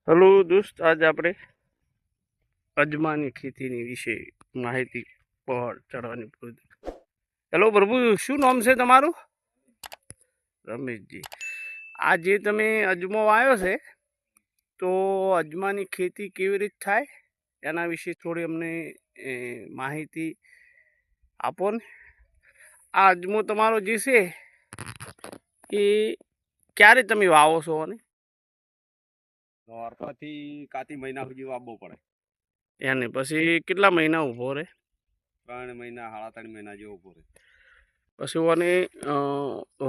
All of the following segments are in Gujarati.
हेलो दोस्त, आज આપણે અજમાની ખેતીની વિશે માહિતી પહોંચ ચડવાની પ્રવૃત્તિ. હેલો પ્રભુ, શું નામ છે તમારું? રમેશજી. આ જે તમે અજમો વાવ્યો છે તો અજમાની ખેતી કેવી રીતે થાય એના વિશે થોડી અમને માહિતી આપો ને. આ અજમો તમારો જે છે એ ક્યારે તમે વાવો છો? અને નોરથી કાતી મહિના સુધી વાવવો પડે. એને પછી કેટલા મહિના ઊભો રહે? 3 મહિના 3.5 મહિના જેવો ઊભો રહે. પછી ઓને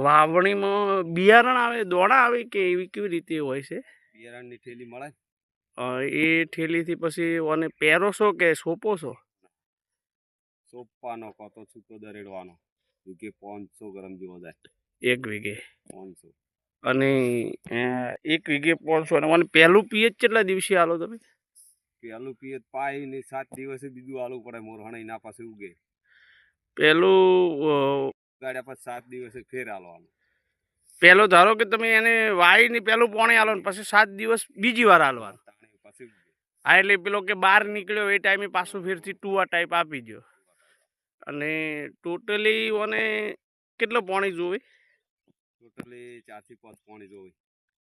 વાવણીમાં બિયારણ આવે, દોણા આવે કે એવી કેવી રીતે હોય છે? બિયારણની થેલી મળે. એ થેલીથી પછી ઓને પહેરો છો કે સોંપો છો? સોંપવાનો કાં તો છૂટો દરેડવાનો. વીઘે 500 ગ્રામ જેવો જાય. 1 વીઘે 500. અને 1 વીઘે 500. અને પહેલું પીએચ કેટલા દિવસે આલો તમે? પહેલું પિયત પાઈ ને 7 દિવસે બીજું આલવું પડે. મોરહણા એના પાસે ઉગે. પહેલું ગાડ્યા પછી 7 દિવસે ફેર આલવાનું. પહેલો ધારો કે તમે એને વાઈને પહેલું પાણી આલો ને પછી 7 દિવસ બીજી વાર આલવાનું. પછી ઉગે. હા, એટલે પેલો કે બહાર નીકળ્યો એ ટાઈમે પાછું ફેરથી ટુવા ટાઈપ આપી દો. અને ટોટલી ઓને કેટલું પાણી જોવે? ટોટલી 4 થી 5 પાણી જોવે.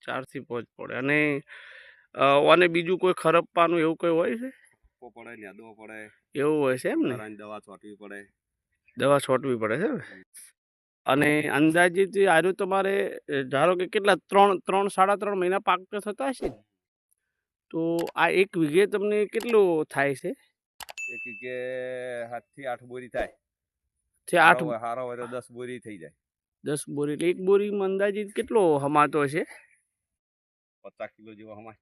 4 થી 5 પડે. અને ઓને બીજું કોઈ ખરપવાનું એવું કોઈ હોય છે? પડે, નેદવો પડે. એવું હોય છે એમ ને? દવા છોટવી પડે. દવા છોટવી પડે છે. અને અંદાજિત આર્યું તમારે ધારો કે કેટલા 3.5 મહિના પાક તો થતા હશે ને? તો આ 1 વીઘે તમને કેટલું થાય છે? 1 વીઘે 7 થી 8 બોરી થાય. છે 8 હારો હોય તો 10 બોરી થઈ જાય. 10 બોરી એટલે 1 બોરીમાં અંદાજિત કેટલો હમાતો હશે? 50 કિલો જેવો હમાય.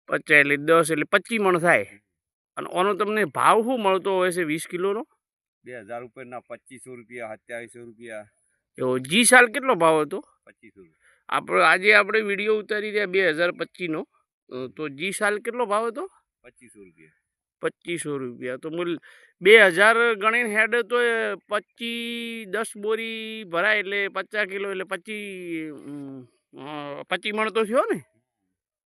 50 એટલે 10 એટલે 25 મણ થાય. અને ઓનો તમને ભાવ શું મળતો હોય છે 20 કિલોનો? 2000 રૂપિયાના 2500 રૂપિયા, 2700 રૂપિયા. એવો જી સાલ કેટલો ભાવ હતો? 2500. આજે આપણે વિડીયો ઉતારી રહ્યા 2025નો, તો જી સાલ કેટલો ભાવ હતો? 2500 રૂપિયા. 2500 રૂપિયા. તો મૂલ 2000 ગણીને હેડ તો 10 બોરી ભરાય એટલે 50 કિલો એટલે 25 મણ તો થયો ને?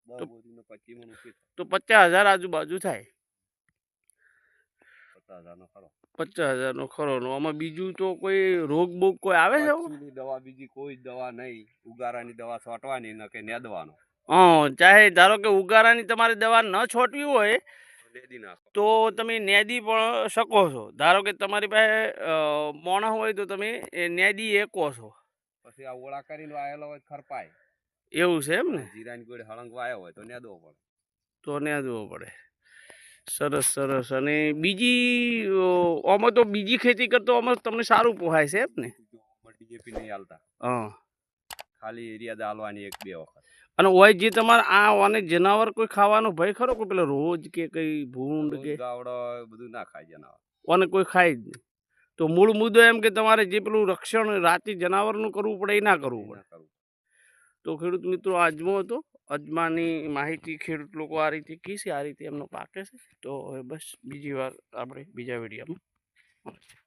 10 બોરીનો 25 મણ ઉઠે. તો 50,000 આજુબાજુ થાય. 50,000 નો ખરો. 50,000 નો ખરો. આમાં બીજું તો કોઈ રોગ બોગ કોઈ આવે છે? દવા બીજી કોઈ દવા નહીં. ઉગારાની દવા છોટવાની ન કે નેદવાનો. ચાહે ધારો કે ઉગારાની તમારે દવા ન છોટવી હોય નેદી નાખો તો તમે નેદી પણ શકો છો. ધારો કે તમારી પાસે મોણા હોય તો તમે નેદી એકો છો. પછી આ ઓળા કરીને વાયેલો હોય ખરપાય. એવું છે એમ ને? જીરાની ગોળે હળંગ વાયો હોય તો નેદવો પડે. તો નેદવો પડે. સરસ સરસ. અને બીજી આમાં તો બીજી ખેતી કરતો આમાં તમને સારું પોહાય છે એમ ને? ડીએપી નહીં હાલતા. હા, ખાલી એરિયા દાલવાની 1-2 વખત. અને હોય જે તમારે આ અને જનાવર કોઈ ખાવાનો ભય ખરો? કોઈ પેલો રોજ કે કઈ ભૂંડ કે ગાવડો બધું ના ખાય જનાવર. અને કોઈ ખાય જ નહીં. તો મૂળ મુદ્દો એમ કે તમારે જે પેલું રક્ષણ રાતે જનાવરનું કરવું પડે એ ના કરવું પડે. તો ખેડૂત મિત્રો, અજમો હતો. અજમાની માહિતી ખેડૂત લોકો આ રીતે કહે છે, આ રીતે એમનો પાકે છે. તો હવે બસ બીજી વાર આપણે બીજા વિડીયોમાં મળીએ.